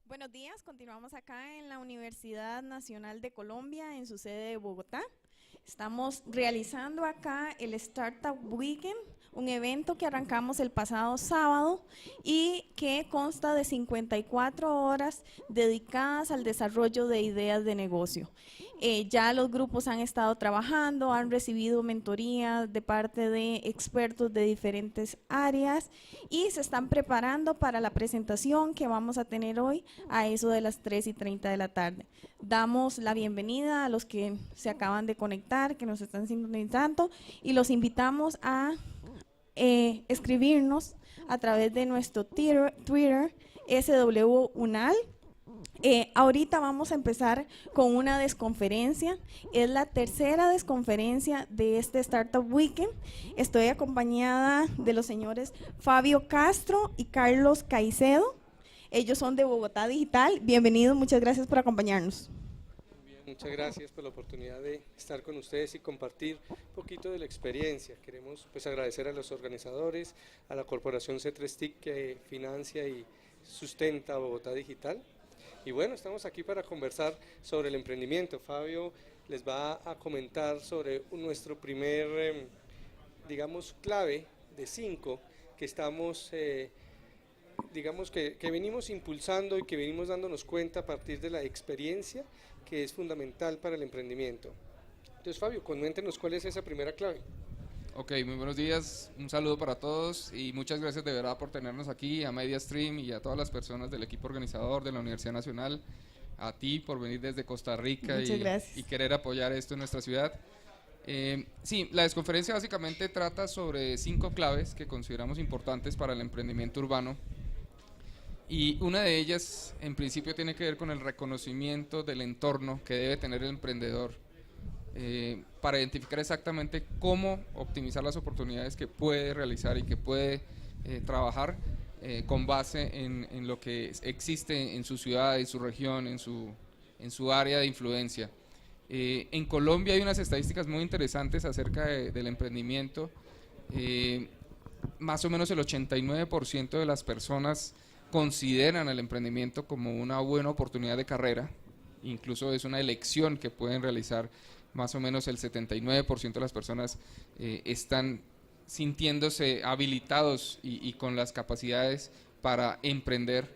Buenos días, continuamos acá en la Universidad Nacional de Colombia, en su sede de Bogotá. Estamos realizando acá el Startup Weekend, un evento que arrancamos el pasado sábado y que consta de 54 horas dedicadas al desarrollo de ideas de negocio. Ya los grupos han estado trabajando, han recibido mentorías de parte de expertos de diferentes áreas y se están preparando para la presentación que vamos a tener hoy a eso de las 3:30 de la tarde. Damos la bienvenida a los que se acaban de conectar, que nos están sintonizando y los invitamos a escribirnos a través de nuestro Twitter SWUNAL. Ahorita vamos a empezar con una desconferencia. Es la tercera desconferencia de este Startup Weekend. Estoy acompañada de los señores Fabio Castro y Carlos Caicedo. Ellos son de Bogotá Digital. Bienvenidos, muchas gracias por acompañarnos. Bien, muchas gracias por la oportunidad de estar con ustedes y compartir un poquito de la experiencia. Queremos agradecer a los organizadores, a la corporación C3TIC que financia y sustenta Bogotá Digital. Y bueno, estamos aquí para conversar sobre el emprendimiento. Fabio les va a comentar sobre nuestro primer, digamos, clave de 5 que estamos que venimos impulsando y que venimos dándonos cuenta a partir de la experiencia que es fundamental para el emprendimiento. Entonces, Fabio, coméntenos cuál es esa primera clave. Ok, muy buenos días, un saludo para todos y muchas gracias de verdad por tenernos aquí, a MediaStream y a todas las personas del equipo organizador de la Universidad Nacional, a ti por venir desde Costa Rica y querer apoyar esto en nuestra ciudad. Sí, la desconferencia básicamente trata sobre 5 claves que consideramos importantes para el emprendimiento urbano. Y una de ellas, en principio, tiene que ver con el reconocimiento del entorno que debe tener el emprendedor para identificar exactamente cómo optimizar las oportunidades que puede realizar y que puede trabajar con base en lo que existe en su ciudad, en su región, en su área de influencia. En Colombia hay unas estadísticas muy interesantes acerca del emprendimiento. Más o menos el 89% de las personas consideran el emprendimiento como una buena oportunidad de carrera, incluso es una elección que pueden realizar. Más o menos el 79% de las personas están sintiéndose habilitados y con las capacidades para emprender.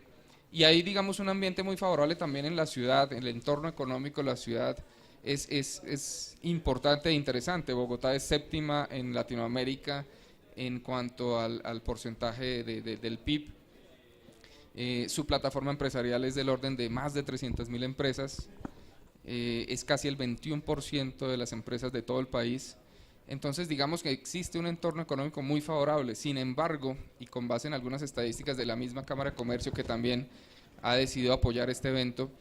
Y hay, digamos, un ambiente muy favorable también en la ciudad, en el entorno económico de la ciudad es importante e interesante. Bogotá es séptima en Latinoamérica en cuanto al porcentaje del PIB. Su plataforma empresarial es del orden de más de 300.000 empresas. Es casi el 21% de las empresas de todo el país. Entonces digamos que existe un entorno económico muy favorable. Sin embargo, y con base en algunas estadísticas de la misma Cámara de Comercio que también ha decidido apoyar este evento,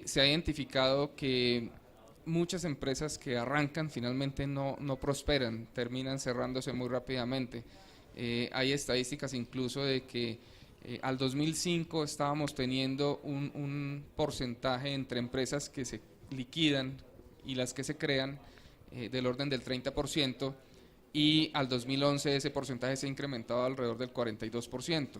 se ha identificado que muchas empresas que arrancan finalmente no prosperan, terminan cerrándose muy rápidamente. Hay estadísticas incluso de que al 2005 estábamos teniendo un porcentaje entre empresas que se liquidan y las que se crean del orden del 30%, y al 2011 ese porcentaje se ha incrementado alrededor del 42%.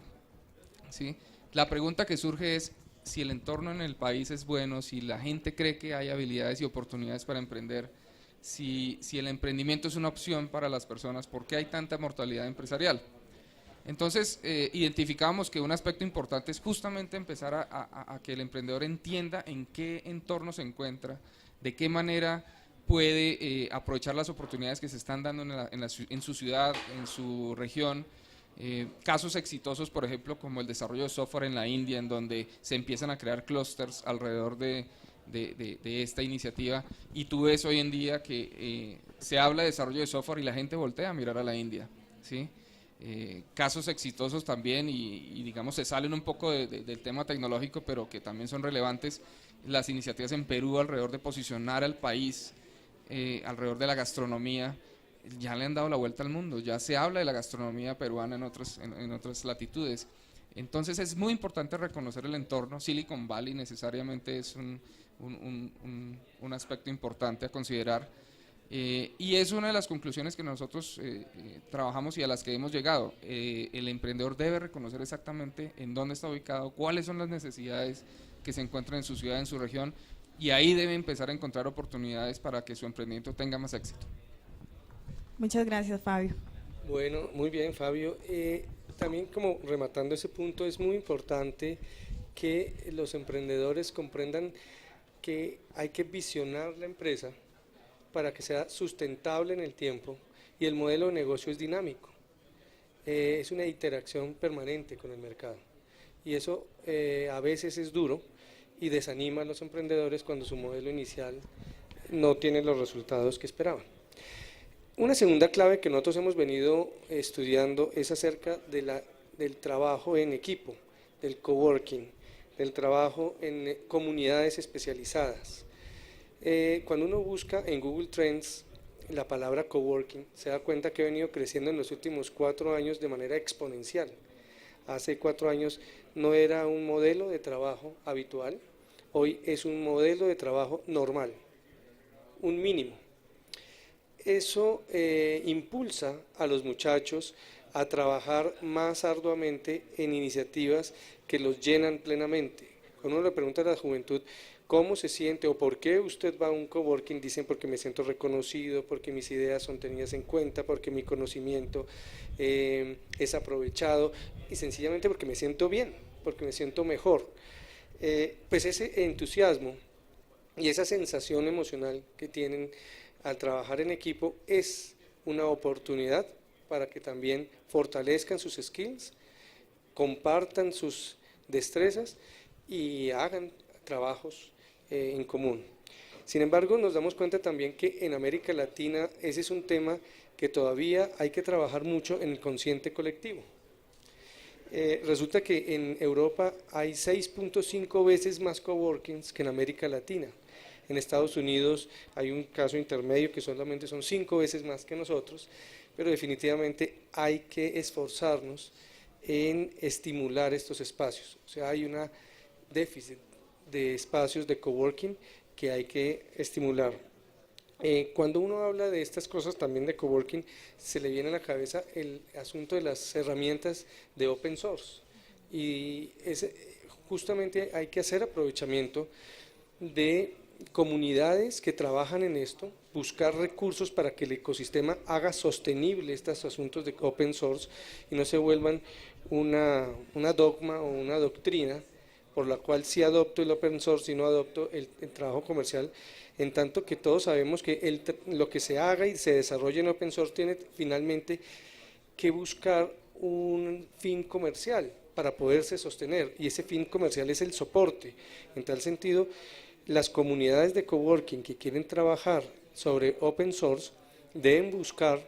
¿Sí? La pregunta que surge es si el entorno en el país es bueno, si la gente cree que hay habilidades y oportunidades para emprender, si el emprendimiento es una opción para las personas, ¿por qué hay tanta mortalidad empresarial? Entonces, identificamos que un aspecto importante es justamente empezar a que el emprendedor entienda en qué entorno se encuentra, de qué manera puede aprovechar las oportunidades que se están dando en su ciudad, en su región. Casos exitosos, por ejemplo, como el desarrollo de software en la India, en donde se empiezan a crear clústeres alrededor de esta iniciativa, y tú ves hoy en día que se habla de desarrollo de software y la gente voltea a mirar a la India, ¿sí? Casos exitosos también y digamos se salen un poco del tema tecnológico, pero que también son relevantes, las iniciativas en Perú alrededor de posicionar al país alrededor de la gastronomía. Ya le han dado la vuelta al mundo, ya se habla de la gastronomía peruana en otras latitudes. Entonces es muy importante reconocer el entorno. Silicon Valley necesariamente es un aspecto importante a considerar. Y es una de las conclusiones que nosotros trabajamos y a las que hemos llegado. El emprendedor debe reconocer exactamente en dónde está ubicado, cuáles son las necesidades que se encuentran en su ciudad, en su región, y ahí debe empezar a encontrar oportunidades para que su emprendimiento tenga más éxito. Muchas gracias, Fabio. Bueno, muy bien, Fabio. También, como rematando ese punto, es muy importante que los emprendedores comprendan que hay que visionar la empresa para que sea sustentable en el tiempo, y el modelo de negocio es dinámico. Es una interacción permanente con el mercado, y eso a veces es duro y desanima a los emprendedores cuando su modelo inicial no tiene los resultados que esperaban. Una segunda clave que nosotros hemos venido estudiando es acerca del trabajo en equipo, del coworking, del trabajo en comunidades especializadas. Cuando uno busca en Google Trends la palabra coworking, se da cuenta que ha venido creciendo en los últimos 4 años de manera exponencial. Hace 4 años no era un modelo de trabajo habitual, hoy es un modelo de trabajo normal, un mínimo. Eso impulsa a los muchachos a trabajar más arduamente en iniciativas que los llenan plenamente. Cuando uno le pregunta a la juventud cómo se siente o por qué usted va a un coworking, dicen porque me siento reconocido, porque mis ideas son tenidas en cuenta, porque mi conocimiento es aprovechado, y sencillamente porque me siento bien, porque me siento mejor. Pues ese entusiasmo y esa sensación emocional que tienen al trabajar en equipo es una oportunidad para que también fortalezcan sus skills, compartan sus destrezas y hagan trabajos en común. Sin embargo, nos damos cuenta también que en América Latina ese es un tema que todavía hay que trabajar mucho en el consciente colectivo. Resulta que en Europa hay 6.5 veces más coworkings que en América Latina. En Estados Unidos hay un caso intermedio que solamente son 5 veces más que nosotros, pero definitivamente hay que esforzarnos en estimular estos espacios. O sea, hay una déficit de espacios de coworking que hay que estimular. Cuando uno habla de estas cosas también de coworking, se le viene a la cabeza el asunto de las herramientas de open source, y justamente hay que hacer aprovechamiento de comunidades que trabajan en esto, buscar recursos para que el ecosistema haga sostenible estos asuntos de open source y no se vuelvan una dogma o una doctrina por la cual sí adopto el open source y no adopto el trabajo comercial, en tanto que todos sabemos que lo que se haga y se desarrolle en open source tiene finalmente que buscar un fin comercial para poderse sostener, y ese fin comercial es el soporte. En tal sentido, las comunidades de coworking que quieren trabajar sobre open source deben buscar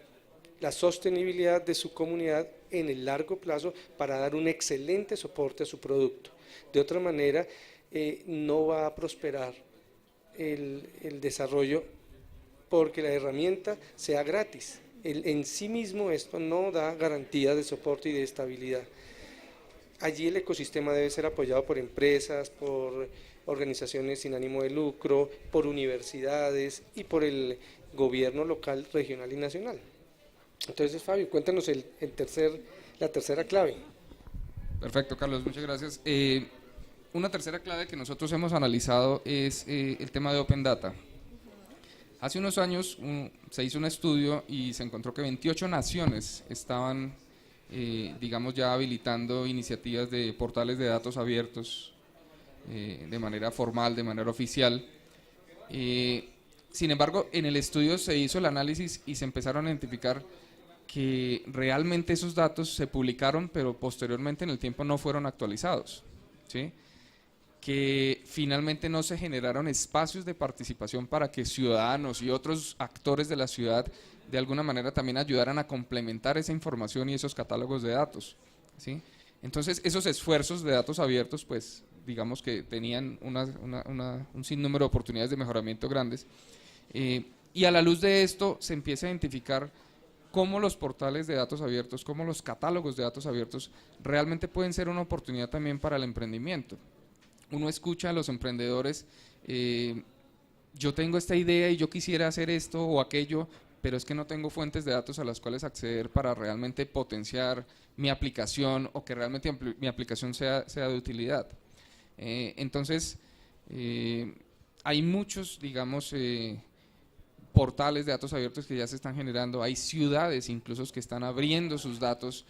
la sostenibilidad de su comunidad en el largo plazo para dar un excelente soporte a su producto. De otra manera, no va a prosperar el desarrollo porque la herramienta sea gratis. En sí mismo esto no da garantía de soporte y de estabilidad. Allí el ecosistema debe ser apoyado por empresas, por organizaciones sin ánimo de lucro, por universidades y por el gobierno local, regional y nacional. Entonces, Fabio, cuéntanos la tercera clave. Perfecto, Carlos, muchas gracias. Una tercera clave que nosotros hemos analizado es el tema de Open Data. Hace unos años se hizo un estudio y se encontró que 28 naciones estaban, digamos, ya habilitando iniciativas de portales de datos abiertos de manera formal, de manera oficial. Sin embargo, en el estudio se hizo el análisis y se empezaron a identificar que realmente esos datos se publicaron, pero posteriormente en el tiempo no fueron actualizados, ¿sí? Que finalmente no se generaron espacios de participación para que ciudadanos y otros actores de la ciudad de alguna manera también ayudaran a complementar esa información y esos catálogos de datos, ¿sí? Entonces, esos esfuerzos de datos abiertos, pues, digamos que tenían un sinnúmero de oportunidades de mejoramiento grandes, y a la luz de esto se empieza a identificar cómo los portales de datos abiertos, cómo los catálogos de datos abiertos realmente pueden ser una oportunidad también para el emprendimiento. Uno escucha a los emprendedores yo tengo esta idea y yo quisiera hacer esto o aquello, pero es que no tengo fuentes de datos a las cuales acceder para realmente potenciar mi aplicación o que realmente mi aplicación sea de utilidad. Entonces, hay muchos, digamos, portales de datos abiertos que ya se están generando, hay ciudades incluso que están abriendo sus datos,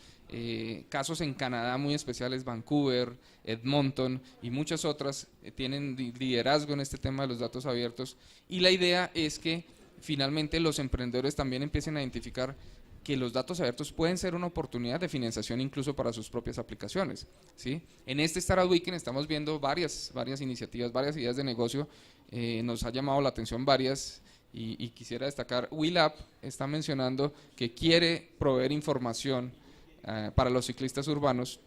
casos en Canadá muy especiales, Vancouver, Edmonton y muchas otras tienen liderazgo en este tema de los datos abiertos, y la idea es que finalmente los emprendedores también empiecen a identificar que los datos abiertos pueden ser una oportunidad de financiación incluso para sus propias aplicaciones, ¿sí? En este Startup Weekend estamos viendo varias iniciativas, varias ideas de negocio, nos ha llamado la atención varias, y quisiera destacar, WeLab está mencionando que quiere proveer información para los ciclistas urbanos,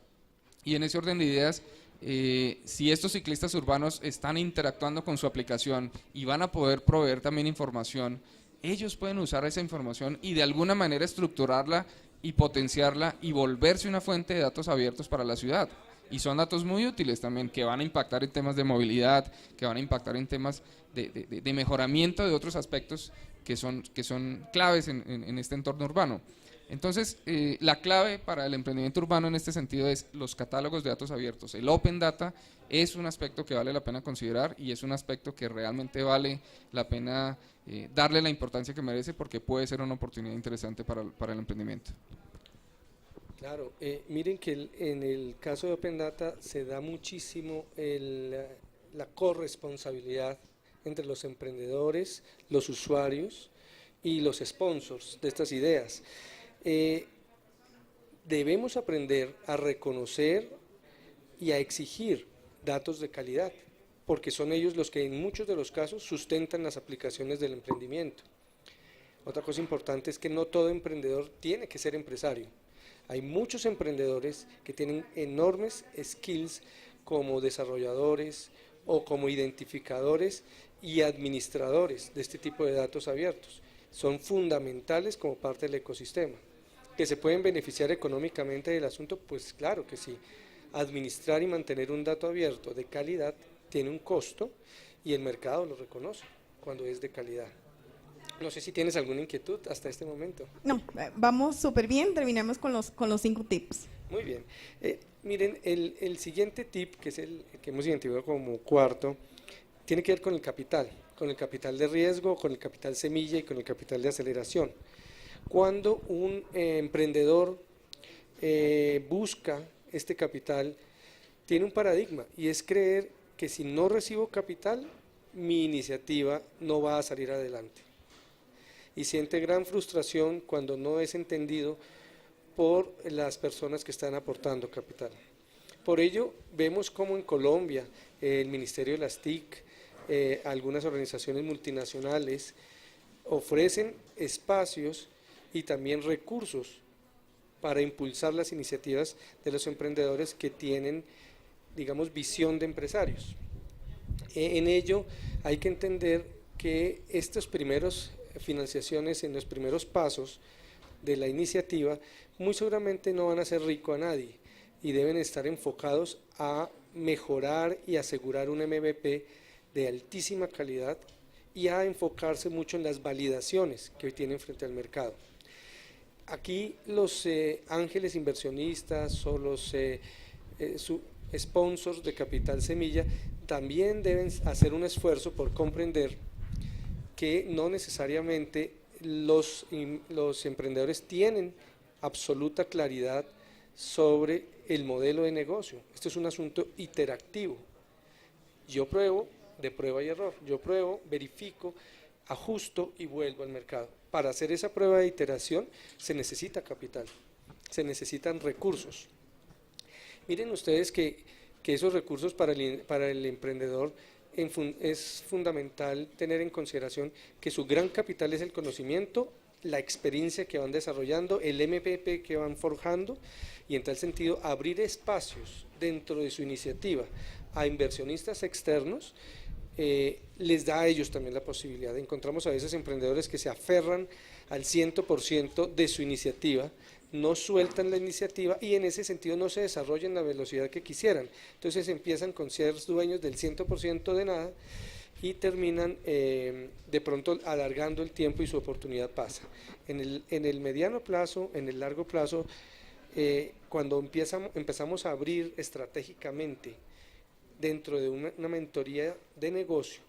y en ese orden de ideas, si estos ciclistas urbanos están interactuando con su aplicación y van a poder proveer también información, ellos pueden usar esa información y de alguna manera estructurarla y potenciarla y volverse una fuente de datos abiertos para la ciudad. Y son datos muy útiles también, que van a impactar en temas de movilidad, que van a impactar en temas de mejoramiento de otros aspectos que son claves en este entorno urbano. Entonces, la clave para el emprendimiento urbano en este sentido es los catálogos de datos abiertos. El Open Data es un aspecto que vale la pena considerar y es un aspecto que realmente vale la pena darle la importancia que merece, porque puede ser una oportunidad interesante para el emprendimiento. Claro, miren que en el caso de Open Data se da muchísimo la corresponsabilidad entre los emprendedores, los usuarios y los sponsors de estas ideas. Debemos aprender a reconocer y a exigir datos de calidad, porque son ellos los que en muchos de los casos sustentan las aplicaciones del emprendimiento. Otra cosa importante es que no todo emprendedor tiene que ser empresario. Hay muchos emprendedores que tienen enormes skills como desarrolladores o como identificadores y administradores de este tipo de datos abiertos. Son fundamentales como parte del ecosistema. ¿Que se pueden beneficiar económicamente del asunto? Pues claro que sí. Administrar y mantener un dato abierto de calidad tiene un costo y el mercado lo reconoce cuando es de calidad. No sé si tienes alguna inquietud hasta este momento. No, vamos súper bien, terminamos con los 5 tips. Muy bien. Miren, el siguiente tip, que es el que hemos identificado como cuarto, tiene que ver con el capital de riesgo, con el capital semilla y con el capital de aceleración. Cuando un emprendedor busca este capital, tiene un paradigma y es creer que si no recibo capital, mi iniciativa no va a salir adelante. Y siente gran frustración cuando no es entendido por las personas que están aportando capital. Por ello, vemos como en Colombia el Ministerio de las TIC, algunas organizaciones multinacionales ofrecen espacios y también recursos para impulsar las iniciativas de los emprendedores que tienen, digamos, visión de empresarios. En ello hay que entender que estas primeras financiaciones en los primeros pasos de la iniciativa muy seguramente no van a hacer rico a nadie y deben estar enfocados a mejorar y asegurar un MVP de altísima calidad y a enfocarse mucho en las validaciones que hoy tienen frente al mercado. Aquí los ángeles inversionistas o los sponsors de capital semilla también deben hacer un esfuerzo por comprender que no necesariamente los emprendedores tienen absoluta claridad sobre el modelo de negocio. Esto es un asunto iterativo. Yo pruebo, de prueba y error. Yo pruebo, verifico, ajusto y vuelvo al mercado. Para hacer esa prueba de iteración se necesita capital, se necesitan recursos. Miren ustedes que esos recursos para el emprendedor es fundamental tener en consideración que su gran capital es el conocimiento, la experiencia que van desarrollando, el MVP que van forjando, y en tal sentido abrir espacios dentro de su iniciativa a inversionistas externos les da a ellos también la posibilidad. Encontramos a veces emprendedores que se aferran al 100% de su iniciativa, no sueltan la iniciativa y en ese sentido no se desarrollan a la velocidad que quisieran. Entonces empiezan con ser dueños del 100% de nada y terminan de pronto alargando el tiempo y su oportunidad pasa. En el mediano plazo, en el largo plazo, cuando empezamos a abrir estratégicamente dentro de una mentoría de negocio,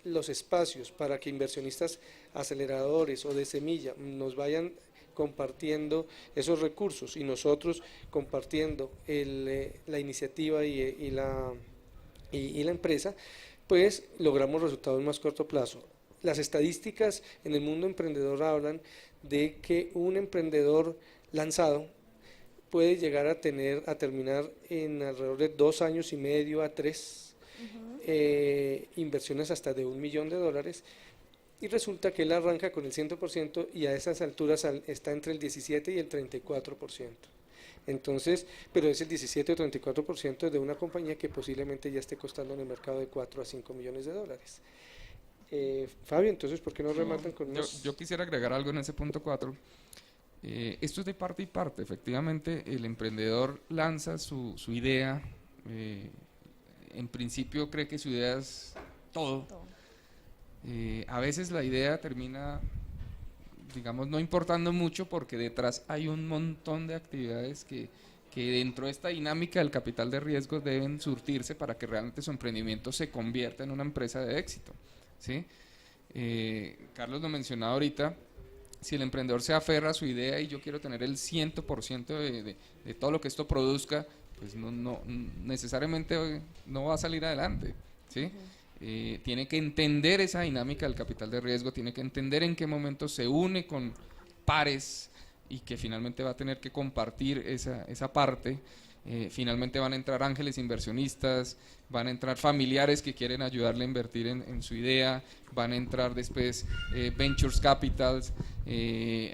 los espacios para que inversionistas aceleradores o de semilla nos vayan compartiendo esos recursos y nosotros compartiendo la iniciativa y la empresa, pues logramos resultados en más corto plazo. Las estadísticas en el mundo emprendedor hablan de que un emprendedor lanzado puede llegar a terminar en alrededor de 2 años y medio a 3, inversiones hasta de $1 millón, y resulta que él arranca con el 100% y a esas alturas está entre el 17 y el 34%. Entonces, pero es el 17 o 34% de una compañía que posiblemente ya esté costando en el mercado de 4 a 5 millones de dólares. Fabio, entonces, ¿por qué no rematan con unos? Yo quisiera agregar algo en ese punto 4. Esto es de parte y parte. Efectivamente, el emprendedor lanza su idea. En principio cree que su idea es todo. A veces la idea termina, digamos, no importando mucho porque detrás hay un montón de actividades que dentro de esta dinámica del capital de riesgo deben surtirse para que realmente su emprendimiento se convierta en una empresa de éxito, ¿sí? Carlos lo mencionaba ahorita. Si el emprendedor se aferra a su idea y yo quiero tener el 100% de todo lo que esto produzca, pues no necesariamente no va a salir adelante, ¿sí? Tiene que entender esa dinámica del capital de riesgo, tiene que entender en qué momento se une con pares y que finalmente va a tener que compartir esa parte. Finalmente van a entrar ángeles inversionistas, van a entrar familiares que quieren ayudarle a invertir en su idea, van a entrar después ventures capitals,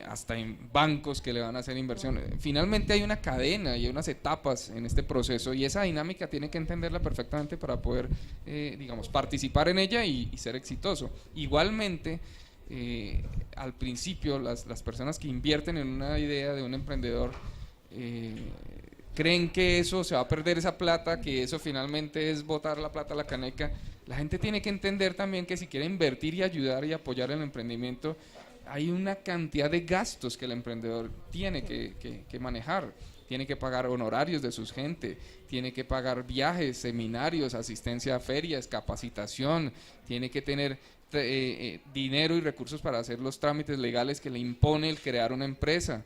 hasta en bancos que le van a hacer inversión. Finalmente hay una cadena y hay unas etapas en este proceso y esa dinámica tiene que entenderla perfectamente para poder, digamos, participar en ella y ser exitoso. Igualmente, al principio las personas que invierten en una idea de un emprendedor creen que eso se va a perder esa plata, que eso finalmente es botar la plata a la caneca. La gente tiene que entender también que si quiere invertir y ayudar y apoyar el emprendimiento, hay una cantidad de gastos que el emprendedor tiene que manejar. Tiene que pagar honorarios de sus gente, tiene que pagar viajes, seminarios, asistencia a ferias, capacitación, tiene que tener dinero y recursos para hacer los trámites legales que le impone el crear una empresa.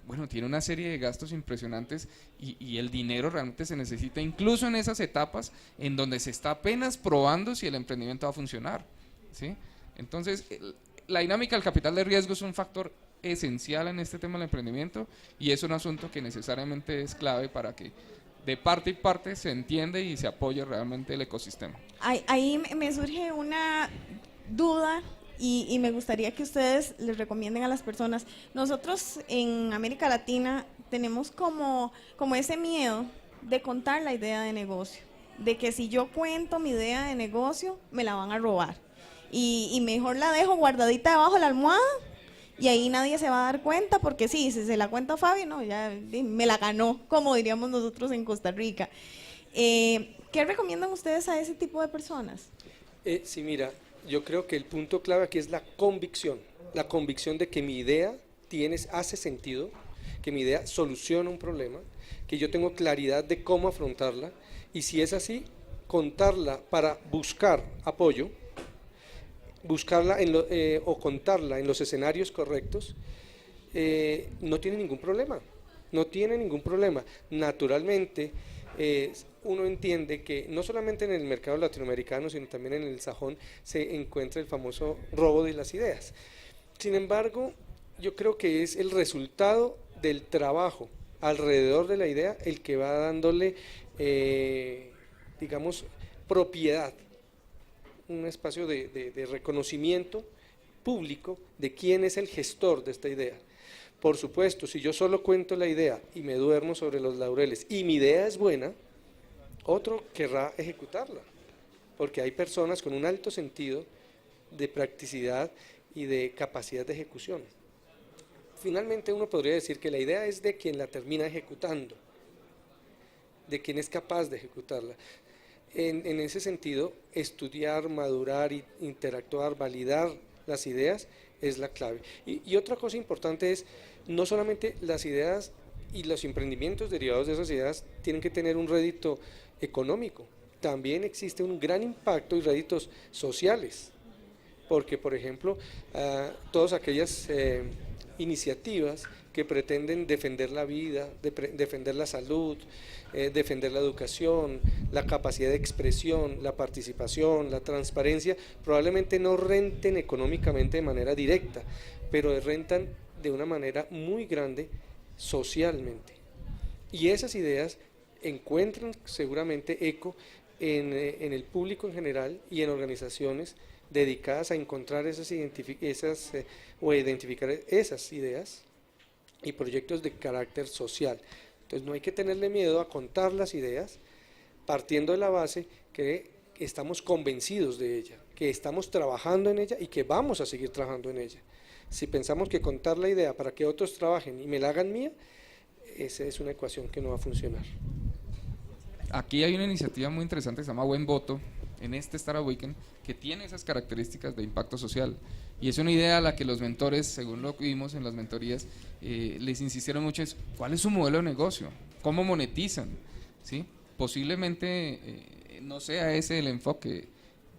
Bueno, tiene una serie de gastos impresionantes y el dinero realmente se necesita incluso en esas etapas en donde se está apenas probando si el emprendimiento va a funcionar, ¿sí? Entonces, la dinámica del capital de riesgo es un factor esencial en este tema del emprendimiento y es un asunto que necesariamente es clave para que de parte y parte se entiende y se apoye realmente el ecosistema. Ahí me surge una duda. Y me gustaría que ustedes les recomienden a las personas. Nosotros en América Latina tenemos como ese miedo de contar la idea de negocio, de que si yo cuento mi idea de negocio, me la van a robar. Y mejor la dejo guardadita debajo de la almohada y ahí nadie se va a dar cuenta, porque sí, si se la cuento a Fabio, no, ya me la ganó, como diríamos nosotros en Costa Rica. ¿Qué recomiendan ustedes a ese tipo de personas? Sí, mira, yo creo que el punto clave aquí es la convicción de que mi idea hace sentido, que mi idea soluciona un problema, que yo tengo claridad de cómo afrontarla y si es así, contarla para buscar apoyo, buscarla o contarla en los escenarios correctos, no tiene ningún problema, Naturalmente, uno entiende que no solamente en el mercado latinoamericano, sino también en el sajón se encuentra el famoso robo de las ideas. Sin embargo, yo creo que es el resultado del trabajo alrededor de la idea el que va dándole, digamos, propiedad, un espacio de reconocimiento público de quién es el gestor de esta idea. Por supuesto, si yo solo cuento la idea y me duermo sobre los laureles y mi idea es buena, otro querrá ejecutarla, porque hay personas con un alto sentido de practicidad y de capacidad de ejecución. Finalmente uno podría decir que la idea es de quien la termina ejecutando, de quien es capaz de ejecutarla. en ese sentido, estudiar, madurar, interactuar, validar las ideas es la clave. Y otra cosa importante es, no solamente las ideas y los emprendimientos derivados de esas ideas tienen que tener un rédito económico, también existe un gran impacto y réditos sociales, porque por ejemplo, todas aquellas iniciativas que pretenden defender la vida, defender la salud, defender la educación, la capacidad de expresión, la participación, la transparencia, probablemente no renten económicamente de manera directa, pero rentan de una manera muy grande socialmente. Y esas ideas encuentran seguramente eco en el público en general y en organizaciones dedicadas a encontrar o identificar esas ideas y proyectos de carácter social. Entonces no hay que tenerle miedo a contar las ideas, partiendo de la base que estamos convencidos de ella, que estamos trabajando en ella y que vamos a seguir trabajando en ella. Si pensamos que contar la idea para que otros trabajen y me la hagan mía, esa es una ecuación que no va a funcionar. Aquí hay una iniciativa muy interesante que se llama Buen Voto, en este Startup Weekend, que tiene esas características de impacto social. Y es una idea a la que los mentores, según lo que vimos en las mentorías, les insistieron mucho, es ¿cuál es su modelo de negocio? ¿Cómo monetizan? ¿Sí? Posiblemente no sea ese el enfoque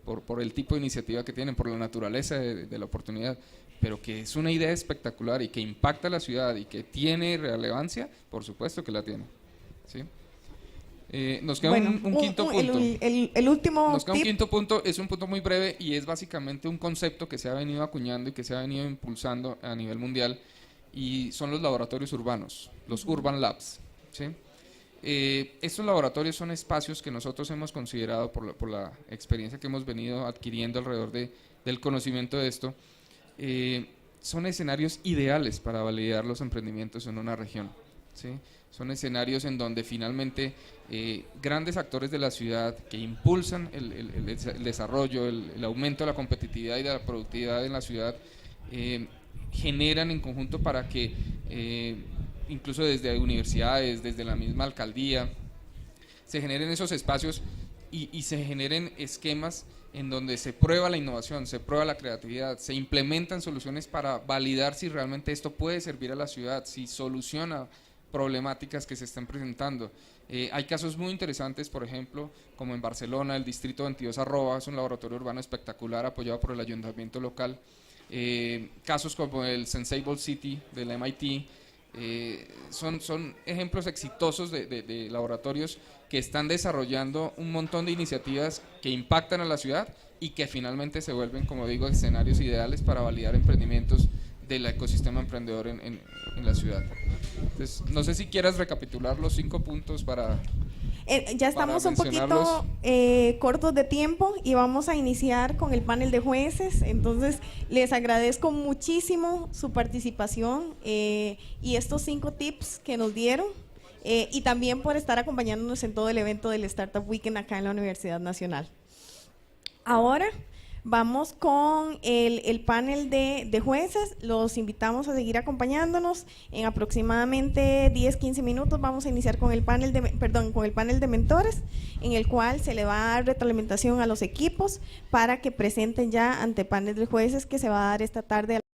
por el tipo de iniciativa que tienen, por la naturaleza de la oportunidad, pero que es una idea espectacular y que impacta a la ciudad y que tiene relevancia, por supuesto que la tiene. ¿Sí? Nos queda un quinto punto. El último Nos queda un tip. quinto punto, es un punto muy breve y es básicamente un concepto que se ha venido acuñando y que se ha venido impulsando a nivel mundial, y son los laboratorios urbanos, los Urban Labs. ¿Sí? Estos laboratorios son espacios que nosotros hemos considerado por la experiencia que hemos venido adquiriendo alrededor del conocimiento de esto, son escenarios ideales para validar los emprendimientos en una región. ¿Sí? Son escenarios en donde finalmente grandes actores de la ciudad que impulsan el desarrollo, el aumento de la competitividad y de la productividad en la ciudad, generan en conjunto para que incluso desde universidades, desde la misma alcaldía, se generen esos espacios y se generen esquemas en donde se prueba la innovación, se prueba la creatividad, se implementan soluciones para validar si realmente esto puede servir a la ciudad, si soluciona problemáticas que se están presentando. Hay casos muy interesantes, por ejemplo, como en Barcelona, el Distrito 22 Arroba, es un laboratorio urbano espectacular apoyado por el ayuntamiento local. Casos como el Sensible City del MIT, son ejemplos exitosos de laboratorios que están desarrollando un montón de iniciativas que impactan a la ciudad y que finalmente se vuelven, como digo, escenarios ideales para validar emprendimientos del ecosistema emprendedor en la ciudad. Entonces, no sé si quieras recapitular los 5 puntos para... Ya estamos un poquito cortos de tiempo y vamos a iniciar con el panel de jueces. Entonces, les agradezco muchísimo su participación y estos 5 tips que nos dieron, y también por estar acompañándonos en todo el evento del Startup Weekend acá en la Universidad Nacional. Ahora vamos con el panel de jueces. Los invitamos a seguir acompañándonos. En aproximadamente 10-15 minutos vamos a iniciar con el panel de mentores, en el cual se le va a dar retroalimentación a los equipos para que presenten ya ante panel de jueces que se va a dar esta tarde a